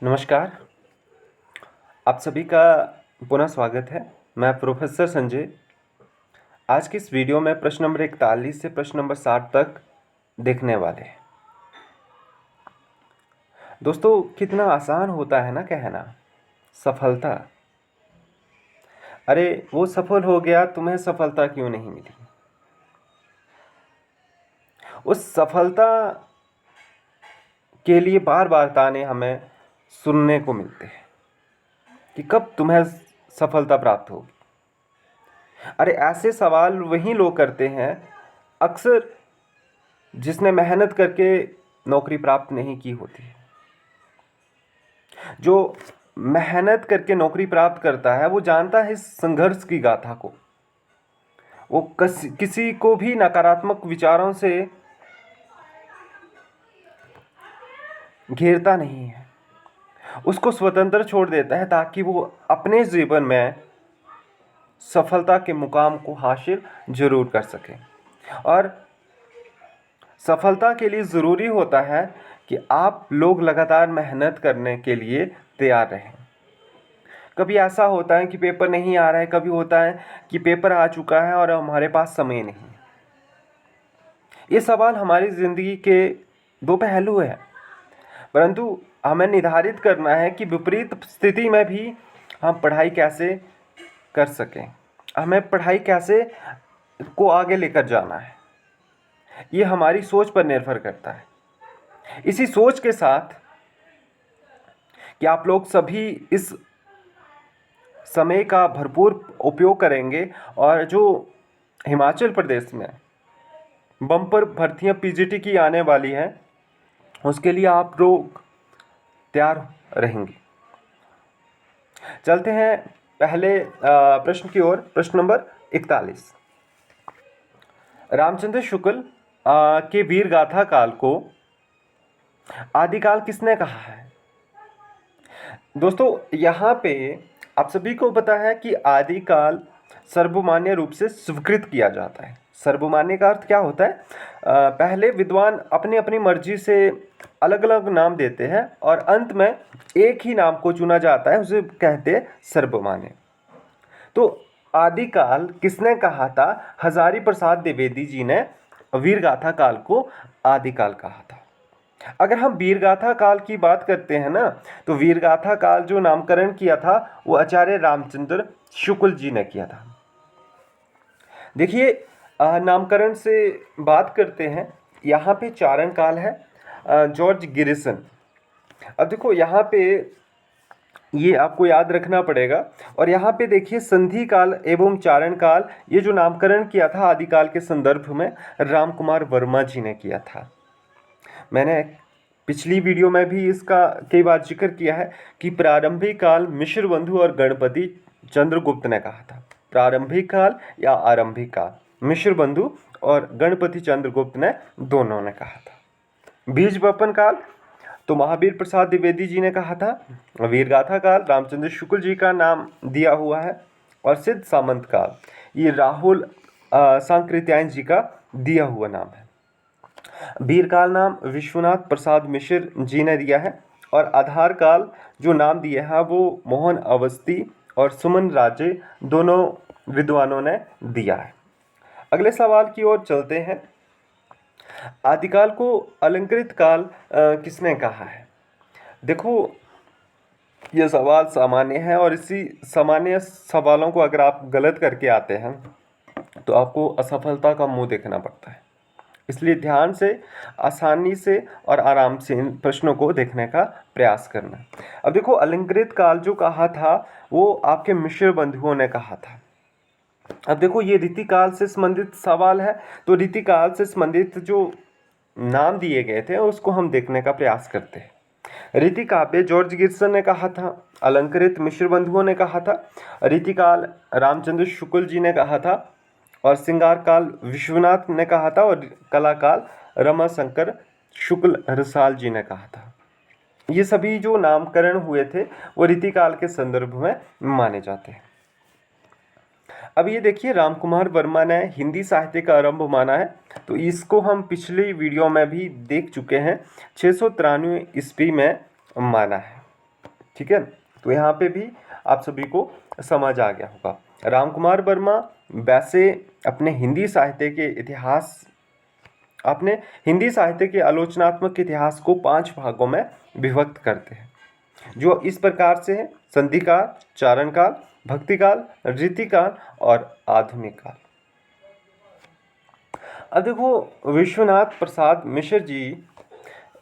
नमस्कार। आप सभी का पुनः स्वागत है। मैं प्रोफेसर संजय। आज की इस वीडियो में प्रश्न नंबर 41 से प्रश्न नंबर 60 तक देखने वाले हैं। दोस्तों, कितना आसान होता है ना कहना सफलता। अरे वो सफल हो गया, तुम्हें सफलता क्यों नहीं मिली? उस सफलता के लिए बार बार ताने हमें सुनने को मिलते हैं कि कब तुम्हें सफलता प्राप्त होगी। अरे ऐसे सवाल वही लोग करते हैं अक्सर जिसने मेहनत करके नौकरी प्राप्त नहीं की होती है। जो मेहनत करके नौकरी प्राप्त करता है वो जानता है इस संघर्ष की गाथा को। वो किसी को भी नकारात्मक विचारों से घेरता नहीं है, उसको स्वतंत्र छोड़ देता है ताकि वो अपने जीवन में सफलता के मुकाम को हासिल जरूर कर सके। और सफलता के लिए ज़रूरी होता है कि आप लोग लगातार मेहनत करने के लिए तैयार रहें। कभी ऐसा होता है कि पेपर नहीं आ रहा है, कभी होता है कि पेपर आ चुका है और हमारे पास समय नहीं है। ये सवाल हमारी ज़िंदगी के दो पहलू हैं, परंतु हमें निर्धारित करना है कि विपरीत स्थिति में भी हम पढ़ाई कैसे कर सकें, हमें पढ़ाई कैसे को आगे लेकर जाना है। ये हमारी सोच पर निर्भर करता है। इसी सोच के साथ कि आप लोग सभी इस समय का भरपूर उपयोग करेंगे और जो हिमाचल प्रदेश में बम्पर भर्तियां पीजीटी की आने वाली हैं उसके लिए आप लोग तैयार रहेंगे। चलते हैं पहले प्रश्न की ओर। प्रश्न नंबर 41। रामचंद्र शुक्ल के वीर गाथा काल को आदिकाल किसने कहा है? दोस्तों, यहाँ पे आप सभी को पता है कि आदिकाल सर्वमान्य रूप से स्वीकृत किया जाता है। सर्वमान्य का अर्थ क्या होता है? पहले विद्वान अपनी अपनी मर्जी से अलग अलग नाम देते हैं और अंत में एक ही नाम को चुना जाता है, उसे कहते हैं सर्वमान्य। तो आदिकाल किसने कहा था? हजारी प्रसाद द्विवेदी जी ने वीरगाथा काल को आदिकाल कहा था। अगर हम वीरगाथा काल की बात करते हैं ना, तो वीरगाथा काल जो नामकरण किया था वो आचार्य रामचंद्र शुक्ल जी ने किया था। देखिए, नामकरण से बात करते हैं। यहाँ पे चारण काल है, जॉर्ज गिरिसन। अब देखो यहाँ पे ये आपको याद रखना पड़ेगा। और यहाँ पे देखिए संधि काल एवं चारण काल, ये जो नामकरण किया था आदिकाल के संदर्भ में राम कुमार वर्मा जी ने किया था। मैंने पिछली वीडियो में भी इसका कई बार जिक्र किया है कि प्रारंभिक काल मिश्र बंधु और गणपति चंद्रगुप्त ने कहा था। प्रारंभिक काल या आरंभिक काल मिश्र बंधु और गणपति चंद्रगुप्त ने दोनों ने कहा था। बीज बपन काल तो महावीर प्रसाद द्विवेदी जी ने कहा था। वीरगाथा काल रामचंद्र शुक्ल जी का नाम दिया हुआ है। और सिद्ध सामंत काल ये राहुल सांकृत्यायन जी का दिया हुआ नाम है। वीरकाल नाम विश्वनाथ प्रसाद मिश्र जी ने दिया है। और आधार काल जो नाम दिया है वो मोहन अवस्थी और सुमन राजे दोनों विद्वानों ने दिया है। अगले सवाल की ओर चलते हैं। आदिकाल को अलंकृत काल किसने कहा है? देखो, यह सवाल सामान्य है और इसी सामान्य सवालों को अगर आप गलत करके आते हैं तो आपको असफलता का मुंह देखना पड़ता है। इसलिए ध्यान से, आसानी से और आराम से इन प्रश्नों को देखने का प्रयास करना। अब देखो, अलंकृत काल जो कहा था वो आपके मिश्र बंधुओं ने कहा था। अब देखो, ये रीतिकाल से संबंधित सवाल है, तो रीतिकाल से संबंधित जो नाम दिए गए थे उसको हम देखने का प्रयास करते हैं। रीतिकाव्य जॉर्ज गिरसन ने कहा था, अलंकृत मिश्र बंधुओं ने कहा था, रीतिकाल रामचंद्र शुक्ल जी ने कहा था, और श्रृंगार काल विश्वनाथ ने कहा था, और कलाकाल रमाशंकर शुक्ल रसाल जी ने कहा था। ये सभी जो नामकरण हुए थे वो रीतिकाल के संदर्भ में माने जाते हैं। अब ये देखिए, रामकुमार वर्मा ने हिंदी साहित्य का आरंभ माना है, तो इसको हम पिछली वीडियो में भी देख चुके हैं। 693 ईस्वी में माना है। ठीक है, तो यहाँ पे भी आप सभी को समझ आ गया होगा। रामकुमार वर्मा वैसे अपने हिंदी साहित्य के आलोचनात्मक इतिहास को 5 भागों में विभक्त करते हैं, जो इस प्रकार से है: संधिकाल, चारणकाल, भक्तिकाल, रीतिकाल और आधुनिक काल। अब देखो, विश्वनाथ प्रसाद मिश्र जी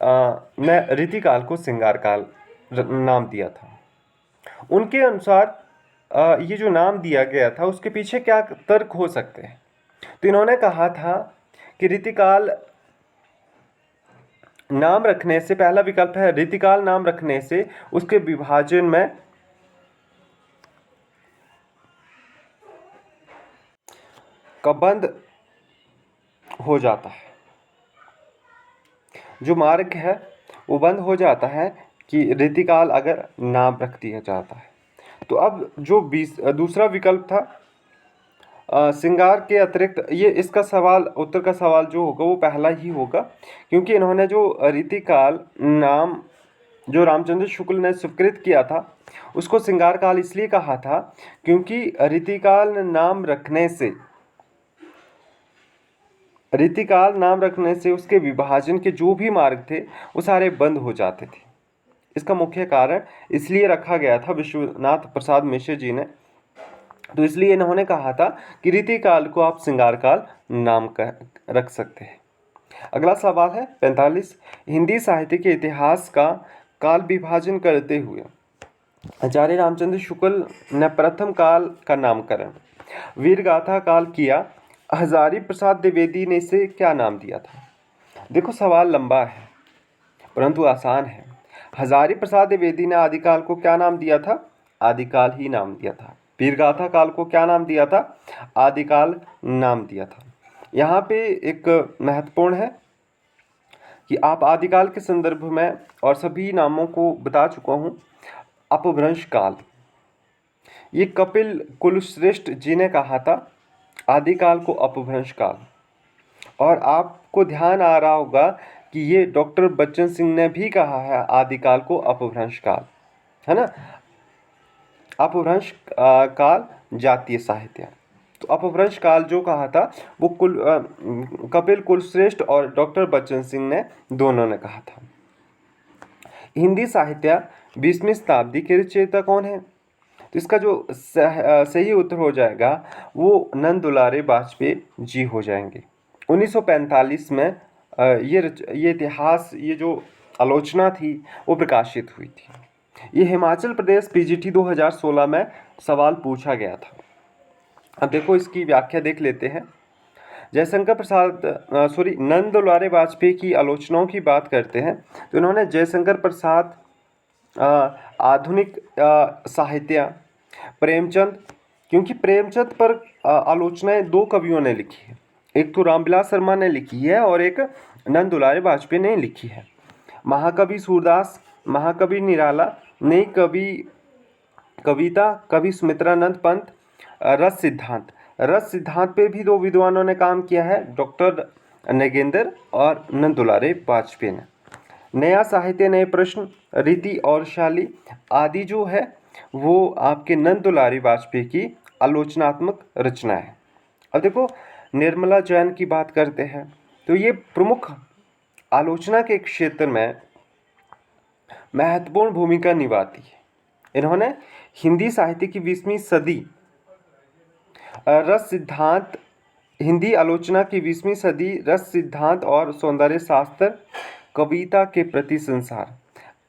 ने रीतिकाल को श्रृंगार काल नाम दिया था। उनके अनुसार ये जो नाम दिया गया था उसके पीछे क्या तर्क हो सकते हैं? तो इन्होंने कहा था कि रीतिकाल नाम रखने से, पहला विकल्प है रीतिकाल नाम रखने से उसके विभाजन में कबंध हो जाता है, जो मार्ग है वो बंद हो जाता है कि रीतिकाल अगर नाम रख दिया जाता है। तो अब जो दूसरा विकल्प था श्रृंगार के अतिरिक्त, ये इसका सवाल, उत्तर का सवाल जो होगा वो पहला ही होगा, क्योंकि इन्होंने जो रीतिकाल नाम जो रामचंद्र शुक्ल ने स्वीकृत किया था उसको श्रृंगार काल इसलिए कहा था क्योंकि रीतिकाल नाम रखने से उसके विभाजन के जो भी मार्ग थे वो सारे बंद हो जाते थे। इसका मुख्य कारण इसलिए रखा गया था विश्वनाथ प्रसाद मिश्र जी ने, तो इसलिए इन्होंने कहा था कि रीतिकाल को आप श्रृंगार काल नाम रख सकते हैं। अगला सवाल है 45। हिंदी साहित्य के इतिहास का काल विभाजन करते हुए आचार्य रामचंद्र शुक्ल ने प्रथम काल का नामकरण वीरगाथा काल किया। हजारी प्रसाद द्विवेदी ने इसे क्या नाम दिया था? देखो, सवाल लंबा है परंतु आसान है। हजारी प्रसाद द्विवेदी ने आदिकाल को क्या नाम दिया था? आदिकाल ही नाम दिया था। वीरगाथा काल को क्या नाम दिया था? आदिकाल नाम दिया था। यहाँ पे एक महत्वपूर्ण है कि आप आदिकाल के संदर्भ में और सभी नामों को बता चुका हूँ। अपभ्रंश काल, ये कपिल कुलश्रेष्ठ जी ने कहा था आदिकाल को अपभ्रंश काल, और आपको ध्यान आ रहा होगा कि ये डॉक्टर बच्चन सिंह ने भी कहा है आदिकाल को अपभ्रंश काल, है ना। अपभ्रंश काल जातीय साहित्य, तो अपभ्रंश काल जो कहा था वो कपिल कुलश्रेष्ठ और डॉक्टर बच्चन सिंह ने दोनों ने कहा था। हिंदी साहित्य 20वीं शताब्दी के रचयिता कौन है? तो इसका जो सही उत्तर हो जाएगा वो नंद दुलारे वाजपेयी जी हो जाएंगे। 1945 में ये इतिहास, ये जो आलोचना थी वो प्रकाशित हुई थी। ये हिमाचल प्रदेश पीजीटी 2016 में सवाल पूछा गया था। अब देखो, इसकी व्याख्या देख लेते हैं। नंद दुलारे वाजपेयी की आलोचनाओं की बात करते हैं तो इन्होंने जयशंकर प्रसाद, आधुनिक साहित्य, प्रेमचंद, क्योंकि प्रेमचंद पर आलोचनाएं 2 कवियों ने लिखी है, एक तो रामविलास शर्मा ने लिखी है और एक नंद दुलारे वाजपेयी ने लिखी है। महाकवि सूरदास, महाकवि निराला, नई कविता कवि सुमित्रानंद पंत, रस सिद्धांत पे भी 2 विद्वानों ने काम किया है, डॉक्टर नगेंद्र और नंद दुलारे वाजपेयी ने। नया साहित्य, नए प्रश्न, रीति और शैली आदि जो है वो आपके नंद दुलारे वाजपेयी की आलोचनात्मक रचना है। अब देखो, निर्मला जैन की बात करते हैं तो ये प्रमुख आलोचना के क्षेत्र में महत्वपूर्ण भूमिका निभाती है। इन्होंने हिंदी साहित्य की 20वीं सदी रस सिद्धांत, हिंदी आलोचना की 20वीं सदी रस सिद्धांत और सौंदर्य शास्त्र, कविता के प्रति संसार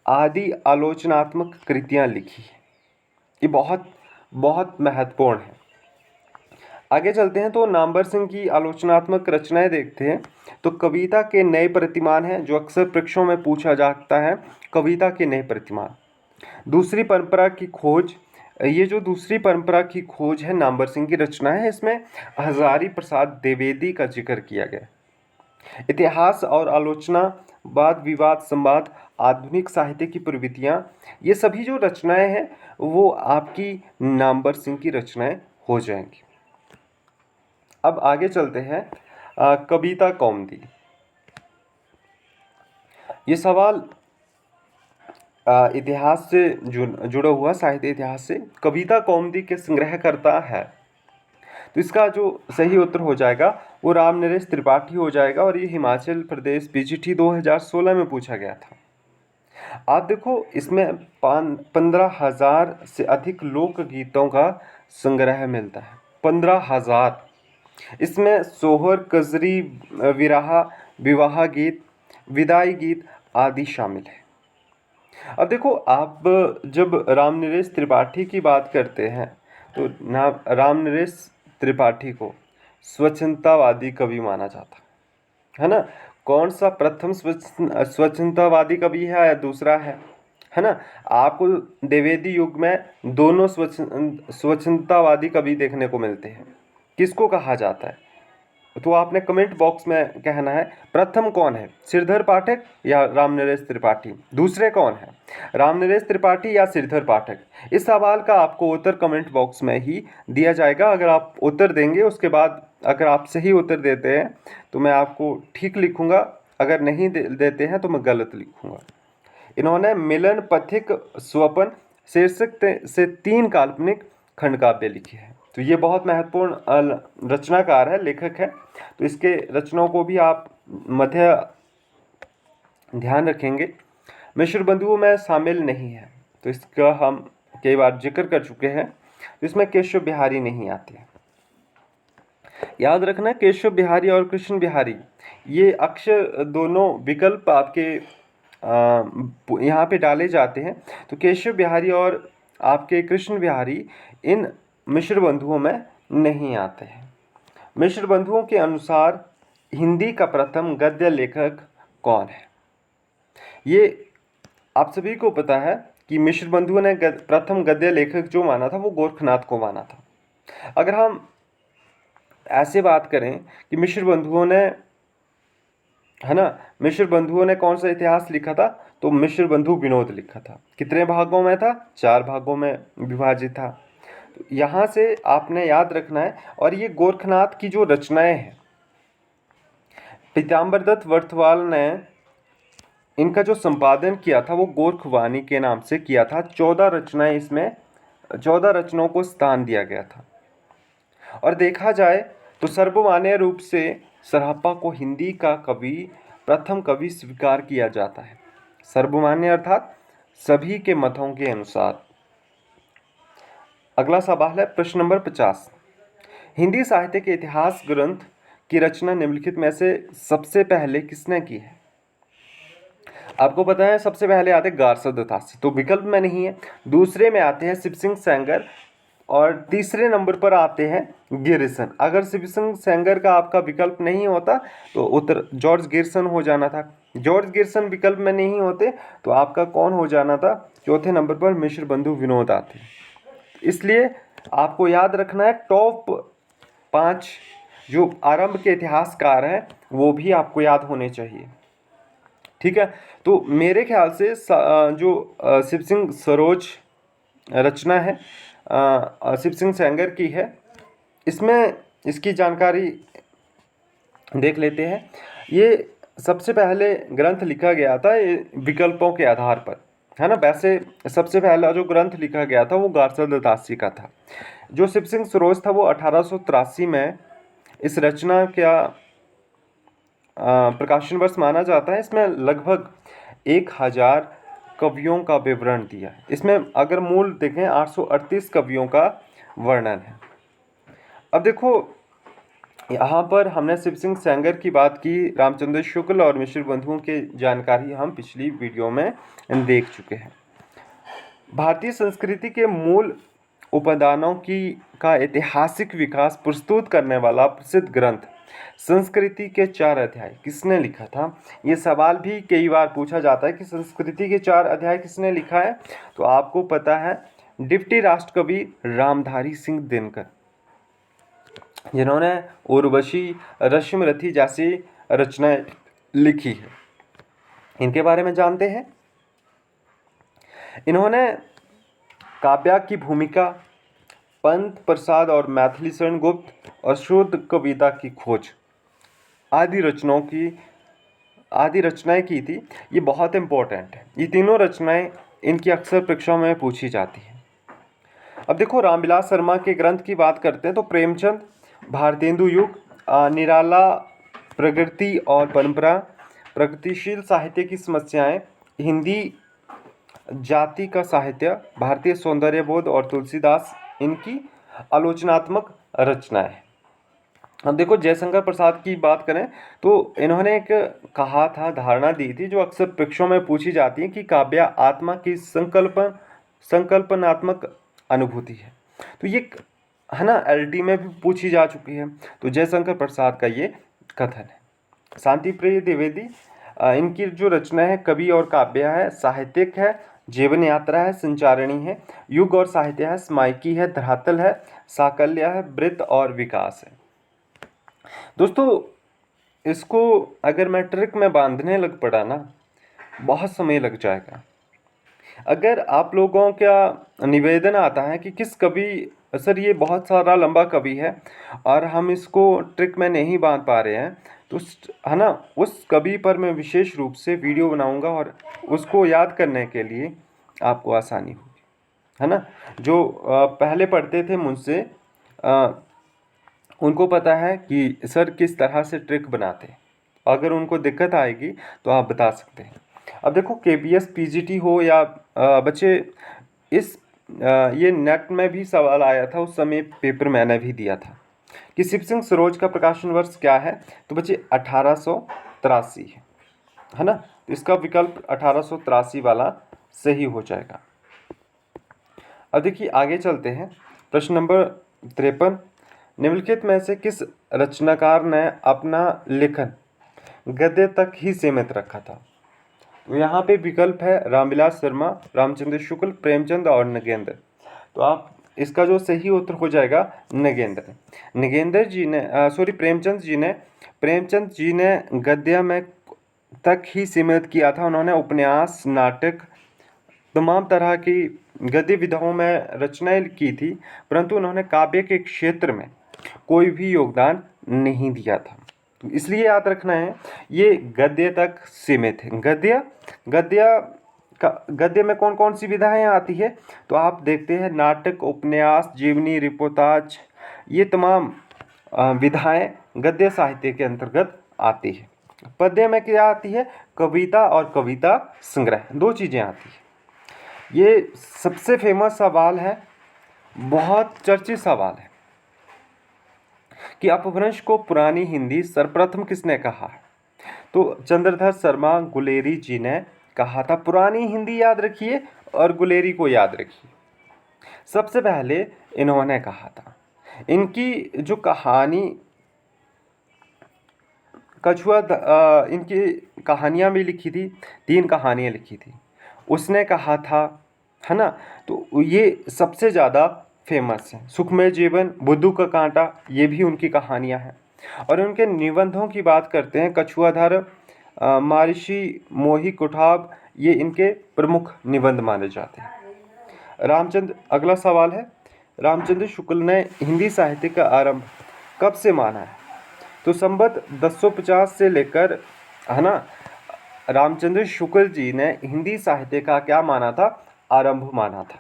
आदि आलोचनात्मक कृतियां लिखी है। ये बहुत बहुत महत्वपूर्ण है। आगे चलते हैं तो नामवर सिंह की आलोचनात्मक रचनाएं देखते हैं। तो कविता के नए प्रतिमान हैं, जो अक्सर परीक्षाओं में पूछा जाता है, कविता के नए प्रतिमान। दूसरी परंपरा की खोज, ये जो दूसरी परंपरा की खोज है नामवर सिंह की रचना है, इसमें हजारी प्रसाद द्विवेदी का जिक्र किया गया। इतिहास और आलोचना, वाद विवाद संवाद, आधुनिक साहित्य की प्रवृत्तियाँ, ये सभी जो रचनाएं हैं वो आपकी नामवर सिंह की रचनाएं हो जाएंगी। अब आगे चलते हैं कविता कौमुदी। ये सवाल इतिहास से जुड़ा हुआ, साहित्य इतिहास से कविता कौमुदी के संग्रहकर्ता है। तो इसका जो सही उत्तर हो जाएगा वो रामनरेश त्रिपाठी हो जाएगा, और ये हिमाचल प्रदेश पीजीटी 2016 में पूछा गया था। आप देखो, इसमें 15,000 से अधिक लोकगीतों का संग्रह मिलता है। 15,000। इसमें सोहर, कजरी, विरहा, विवाह गीत, विदाई गीत आदि शामिल है। अब देखो, आप जब रामनरेश त्रिपाठी की बात करते हैं तो ना, रामनरेश त्रिपाठी को स्वच्छंदतावादी कवि माना जाता है ना। कौन सा प्रथम स्वच्छंदतावादी कवि है या दूसरा है ना। आपको द्विवेदी युग में दोनों स्वच्छंदतावादी कवि देखने को मिलते हैं। किसको कहा जाता है, तो आपने कमेंट बॉक्स में कहना है प्रथम कौन है, श्रीधर पाठक या रामनरेश त्रिपाठी। दूसरे कौन है, रामनरेश त्रिपाठी या श्रीधर पाठक। इस सवाल का आपको उत्तर कमेंट बॉक्स में ही दिया जाएगा। अगर आप उत्तर देंगे, उसके बाद अगर आप सही उत्तर देते हैं तो मैं आपको ठीक लिखूंगा, अगर नहीं देते हैं तो मैं गलत लिखूंगा। इन्होंने मिलन पथिक स्वपन शीर्षक से 3 काल्पनिक खंड काव्य लिखे हैं। तो ये बहुत महत्वपूर्ण रचनाकार है, लेखक है। तो इसके रचनाओं को भी आप मध्य ध्यान रखेंगे। मिश्र बंधुओं में शामिल नहीं है, तो इसका हम कई बार जिक्र कर चुके हैं। तो इसमें केशव बिहारी नहीं आते। याद रखना, केशव बिहारी और कृष्ण बिहारी ये अक्षर दोनों विकल्प आपके यहाँ पे डाले जाते हैं। तो केशव बिहारी और आपके कृष्ण बिहारी इन मिश्र बंधुओं में नहीं आते हैं। मिश्र बंधुओं के अनुसार हिंदी का प्रथम गद्य लेखक कौन है। ये आप सभी को पता है कि मिश्र बंधुओं ने प्रथम गद्य लेखक जो माना था वो गोरखनाथ को माना था। अगर हम ऐसे बात करें कि मिश्र बंधुओं ने, है ना, मिश्र बंधुओं ने कौन सा इतिहास लिखा था, तो मिश्र बंधु विनोद लिखा था। कितने भागों में था, 4 भागों में विभाजित था। तो यहाँ से आपने याद रखना है। और ये गोरखनाथ की जो रचनाएं हैं, पीताम्बर दत्त वर्थवाल ने इनका जो संपादन किया था वो गोरखवाणी के नाम से किया था। 14 रचनाएं, इसमें 14 रचनाओं को स्थान दिया गया था। और देखा जाए तो सर्वमान्य रूप से सरहप्पा को हिंदी का प्रथम कवि स्वीकार किया जाता है। सर्वमान्य अर्थात सभी के मतों के अनुसार। अगला सवाल है प्रश्न नंबर 50। हिंदी साहित्य के इतिहास ग्रंथ की रचना निम्नलिखित में से सबसे पहले किसने की है। आपको पता है सबसे पहले आते गारसद दत्तासी, तो विकल्प में नहीं है। दूसरे में आते हैं शिव सिंह सेंगर, और तीसरे नंबर पर आते हैं गिरसन। अगर शिव सिंह सेंगर का आपका विकल्प नहीं होता तो उत्तर जॉर्ज गिरसन हो जाना था। जॉर्ज गिरसन विकल्प में नहीं होते तो आपका कौन हो जाना था, चौथे नंबर पर मिश्र बंधु विनोद आते। इसलिए आपको याद रखना है टॉप 5 जो आरंभ के इतिहासकार हैं वो भी आपको याद होने चाहिए। ठीक है, तो मेरे ख्याल से जो शिव सिंह सरोज रचना है शिव सिंह सेंगर की है, इसमें इसकी जानकारी देख लेते हैं। ये सबसे पहले ग्रंथ लिखा गया था ये विकल्पों के आधार पर, है ना। वैसे सबसे पहला जो ग्रंथ लिखा गया था वो गारसद दत्तासी का था। जो शिव सिंह सरोज था वो 1883 में इस रचना का प्रकाशन वर्ष माना जाता है। इसमें लगभग 1000 कवियों का विवरण दिया है। इसमें अगर मूल देखें 838 कवियों का वर्णन है। अब देखो, यहाँ पर हमने शिव सिंह सेंगर की बात की, रामचंद्र शुक्ल और मिश्र बंधुओं की जानकारी हम पिछली वीडियो में देख चुके हैं। भारतीय संस्कृति के मूल उपादानों का ऐतिहासिक विकास प्रस्तुत करने वाला प्रसिद्ध ग्रंथ संस्कृति के 4 अध्याय किसने लिखा था। ये सवाल भी कई बार पूछा जाता है कि संस्कृति के 4 अध्याय किसने लिखा है, तो आपको पता है डिप्टी राष्ट्रकवि रामधारी सिंह दिनकर, जिन्होंने उर्वशी, रश्मिरथी जैसी रचनाएं लिखी है। इनके बारे में जानते हैं। इन्होंने काव्य की भूमिका, पंत प्रसाद और मैथिली शरण गुप्त और शुद्ध कविता की खोज आदि रचनाएं की थी। ये बहुत इम्पोर्टेंट है। ये तीनों रचनाएं इनकी अक्सर परीक्षाओं में पूछी जाती है। अब देखो रामविलास शर्मा के ग्रंथ की बात करते हैं तो प्रेमचंद, भारतेंदु युग, निराला, प्रकृति और परंपरा, प्रगतिशील साहित्य की समस्याएं, हिंदी जाति का साहित्य, भारतीय सौंदर्य बोध और तुलसीदास इनकी आलोचनात्मक रचनाएं। अब देखो जयशंकर प्रसाद की बात करें तो इन्होंने एक कहा था, धारणा दी थी जो अक्सर परीक्षाओं में पूछी जाती है कि काव्य आत्मा की संकल्पनात्मक अनुभूति है। तो ये है ना एलटी में भी पूछी जा चुकी है। तो जयशंकर प्रसाद का ये कथन है। शांति प्रिय द्विवेदी, इनकी जो रचना है कवि और काव्य है, साहित्यिक है, जीवन यात्रा है, संचारणी है, युग और साहित्य है, स्मायकी है, धरातल है, साकल्य है, वृत्त और विकास है। दोस्तों इसको अगर मैं ट्रिक में बांधने लग पड़ा ना बहुत समय लग जाएगा। अगर आप लोगों का निवेदन आता है कि किस कवि, सर ये बहुत सारा लंबा कवि है और हम इसको ट्रिक में नहीं बांध पा रहे हैं, तो है ना उस कवि पर मैं विशेष रूप से वीडियो बनाऊंगा और उसको याद करने के लिए आपको आसानी होगी, है ना। जो पहले पढ़ते थे मुझसे उनको पता है कि सर किस तरह से ट्रिक बनाते हैं। अगर उनको दिक्कत आएगी तो आप बता सकते हैं। अब देखो केबीएस पीजीटी हो या बच्चे इस ये नेट में भी सवाल आया था, उस समय पेपर मैंने भी दिया था कि शिव सिंह सरोज का प्रकाशन वर्ष क्या है। तो बच्चे 1883 है ना। तो इसका विकल्प 1883 वाला सही हो जाएगा। अब देखिए आगे चलते हैं। प्रश्न नंबर 53, निम्नलिखित में से किस रचनाकार ने अपना लेखन गद्य तक ही सीमित रखा था। तो यहाँ पे विकल्प है रामविलास शर्मा, रामचंद्र शुक्ल, प्रेमचंद और नगेंद्र। तो आप इसका जो सही उत्तर हो जाएगा नगेंद्र। नगेंद्र जी ने प्रेमचंद जी ने गद्य में तक ही सीमित किया था। उन्होंने उपन्यास, नाटक, तमाम तरह की गद्य विधाओं में रचनाएं की थी, परंतु उन्होंने काव्य के क्षेत्र में कोई भी योगदान नहीं दिया था। तो इसलिए याद रखना है ये गद्य तक सीमित है। गद्य में कौन कौन सी विधाएं आती है तो आप देखते हैं नाटक, उपन्यास, जीवनी, रिपोर्टाज, ये तमाम विधाएं गद्य साहित्य के अंतर्गत आती है। पद्य में क्या आती है, कविता और कविता संग्रह, दो चीज़ें आती है। ये सबसे फेमस सवाल है, बहुत चर्चित सवाल है कि अपभ्रंश को पुरानी हिंदी सर्वप्रथम किसने कहा है। तो चंद्रधर शर्मा गुलेरी जी ने कहा था। पुरानी हिंदी याद रखिए और गुलेरी को याद रखिए, सबसे पहले इन्होंने कहा था। इनकी जो कहानी इनकी कहानियाँ भी लिखी थी, 3 कहानियाँ लिखी थी, उसने कहा था, है ना। तो ये सबसे ज़्यादा फेमस है। सुखमय जीवन, बुद्धू का कांटा, ये भी उनकी कहानियाँ हैं। और उनके निबंधों की बात करते हैं, कछुआधर, महर्षि मोहि कुठाब, ये इनके प्रमुख निबंध माने जाते हैं। अगला सवाल है, रामचंद्र शुक्ल ने हिंदी साहित्य का आरंभ कब से माना है। तो संवत 1050 से लेकर, है ना, रामचंद्र शुक्ल जी ने हिंदी साहित्य का क्या माना था, आरंभ माना था।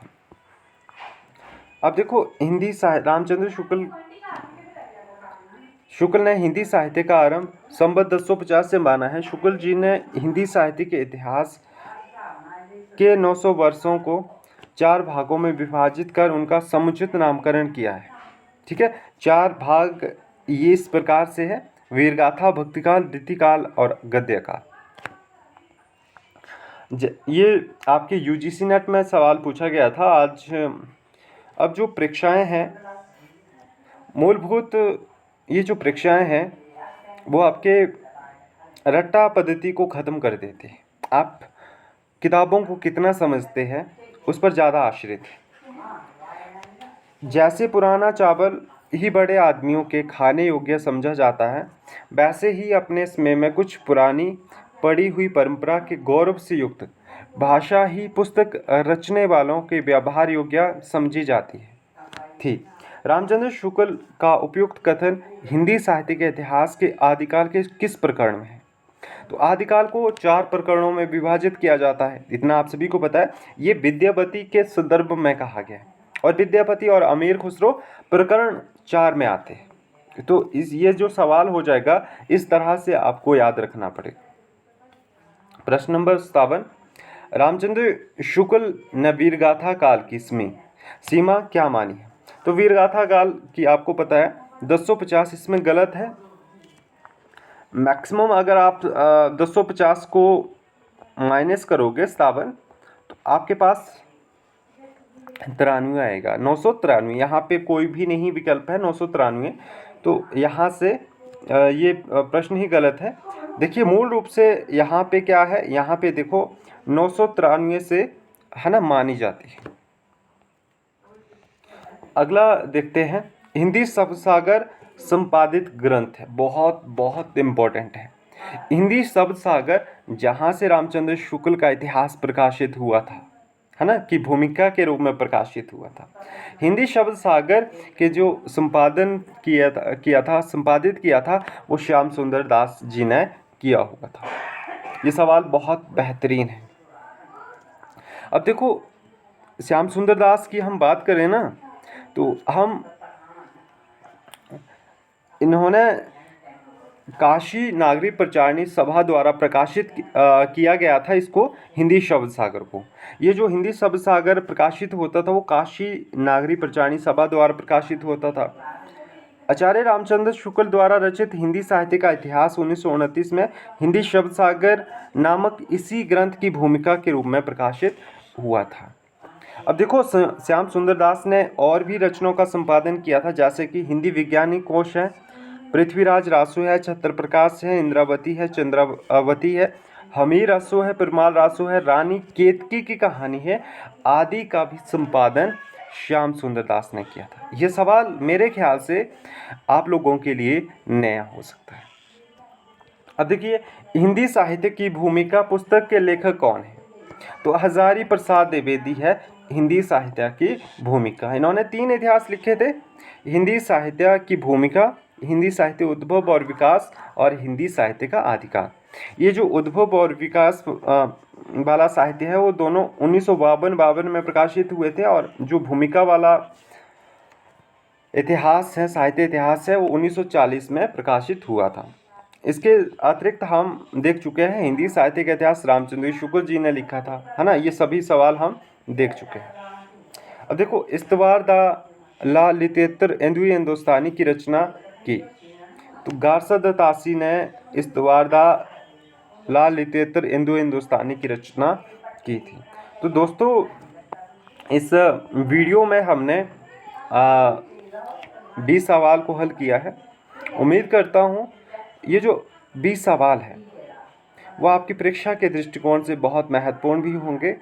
अब देखो रामचंद्र शुक्ल ने हिंदी साहित्य का आरंभ संवत 1050 से माना है। शुक्ल जी ने हिंदी साहित्य के इतिहास के 900 वर्षों को 4 भागों में विभाजित कर उनका समुचित नामकरण किया है। ठीक है, 4 भाग ये इस प्रकार से है, वीरगाथा, भक्तिकाल, रीतिकाल और गद्यकाल। ये आपके यूजीसी नेट में सवाल पूछा गया था आज। अब जो परीक्षाएं हैं, मूलभूत ये जो परीक्षाएं हैं वो आपके रट्टा पद्धति को ख़त्म कर देते हैं। आप किताबों को कितना समझते हैं उस पर ज़्यादा आश्रित है। जैसे पुराना चावल ही बड़े आदमियों के खाने योग्य समझा जाता है, वैसे ही अपने समय में कुछ पुरानी पड़ी हुई परंपरा के गौरव से युक्त भाषा ही पुस्तक रचने वालों के व्यवहार योग्य समझी जाती है थी। रामचंद्र शुक्ल का उपयुक्त कथन हिंदी साहित्य के इतिहास के आदिकाल के किस प्रकरण में है। तो आदिकाल को 4 प्रकरणों में विभाजित किया जाता है, इतना आप सभी को पता है। ये विद्यापति के संदर्भ में कहा गया है और विद्यापति और अमीर खुसरो प्रकरण 4 में आते हैं। तो ये जो सवाल हो जाएगा इस तरह से आपको याद रखना पड़ेगा। प्रश्न नंबर 57, रामचंद्र शुक्ल ने वीरगाथा काल की सीमा क्या मानी है? तो वीरगाथा काल की आपको पता है 1050 इसमें गलत है। मैक्सिमम अगर आप 1050 को माइनस करोगे 57 तो आपके पास 93 आएगा, 993। यहाँ पे कोई भी नहीं विकल्प है, 993। तो यहाँ से ये प्रश्न ही गलत है। देखिए मूल रूप से यहाँ पे क्या है, यहाँ पे देखो 993 से है ना मानी जाती है। अगला देखते हैं, हिंदी शब्द सागर संपादित ग्रंथ है, बहुत बहुत इम्पोर्टेंट है। हिंदी शब्द सागर जहाँ से रामचंद्र शुक्ल का इतिहास प्रकाशित हुआ था, है ना, की भूमिका के रूप में प्रकाशित हुआ था। हिंदी शब्द सागर के जो संपादित किया था वो श्याम सुंदर दास जी ने किया हुआ था। ये सवाल बहुत बेहतरीन है। अब देखो श्याम सुंदर दास की हम बात करें ना, तो इन्होंने काशी नागरी प्रचारणी सभा द्वारा प्रकाशित किया गया था इसको, हिंदी शब्द सागर को। ये जो हिंदी शब्द सागर प्रकाशित होता था वो काशी नागरी प्रचारणी सभा द्वारा प्रकाशित होता था। आचार्य रामचंद्र शुक्ल द्वारा रचित हिंदी साहित्य का इतिहास 1929 में हिंदी शब्द सागर नामक इसी ग्रंथ की भूमिका के रूप में प्रकाशित हुआ था। अब देखो श्याम सुंदर दास ने और भी रचनाओं का संपादन किया था, जैसे कि हिंदी विज्ञानी कोश है, पृथ्वीराज रासो है, छत्र प्रकाश है, इंद्रावती है, चंद्रावती है, हमीर रासो है, परमाल रासो है, रानी केतकी की कहानी है, आदि का भी संपादन श्याम सुंदर दास ने किया था। ये सवाल मेरे ख्याल से आप लोगों के लिए नया हो सकता है। अब देखिए हिंदी साहित्य की भूमिका पुस्तक के लेखक कौन है? तो हजारी प्रसाद द्विवेदी है हिंदी साहित्य की भूमिका। इन्होंने 3 इतिहास लिखे थे, हिंदी साहित्य की भूमिका, हिंदी साहित्य उद्भव और विकास और हिंदी साहित्य का आदिकाल। ये जो उद्भव और विकास वाला साहित्य है वो दोनों 1952 में प्रकाशित हुए थे, और जो भूमिका वाला इतिहास है, साहित्य इतिहास है, वो 1940 में प्रकाशित हुआ था। इसके अतिरिक्त हम देख चुके हैं हिंदी साहित्य का इतिहास रामचंद्र शुक्ल जी ने लिखा था, है ना। ये सभी सवाल हम देख चुके हैं। अब देखो इस्तवार दा ला लितेतर इंदुई हिंदुस्तानी की रचना की। तो गारसा दत्तासी ने इस्तवार दा ला लितेतर इंदु हिंदुस्तानी की रचना की थी। तो दोस्तों इस वीडियो में हमने 20 सवाल को हल किया है। उम्मीद करता हूँ ये जो 20 सवाल है वो आपकी परीक्षा के दृष्टिकोण से बहुत महत्वपूर्ण भी होंगे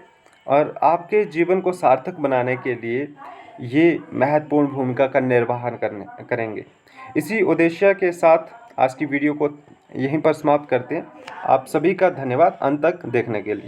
और आपके जीवन को सार्थक बनाने के लिए ये महत्वपूर्ण भूमिका का निर्वहन करेंगे। इसी उद्देश्य के साथ आज की वीडियो को यहीं पर समाप्त करते हैं। आप सभी का धन्यवाद अंत तक देखने के लिए।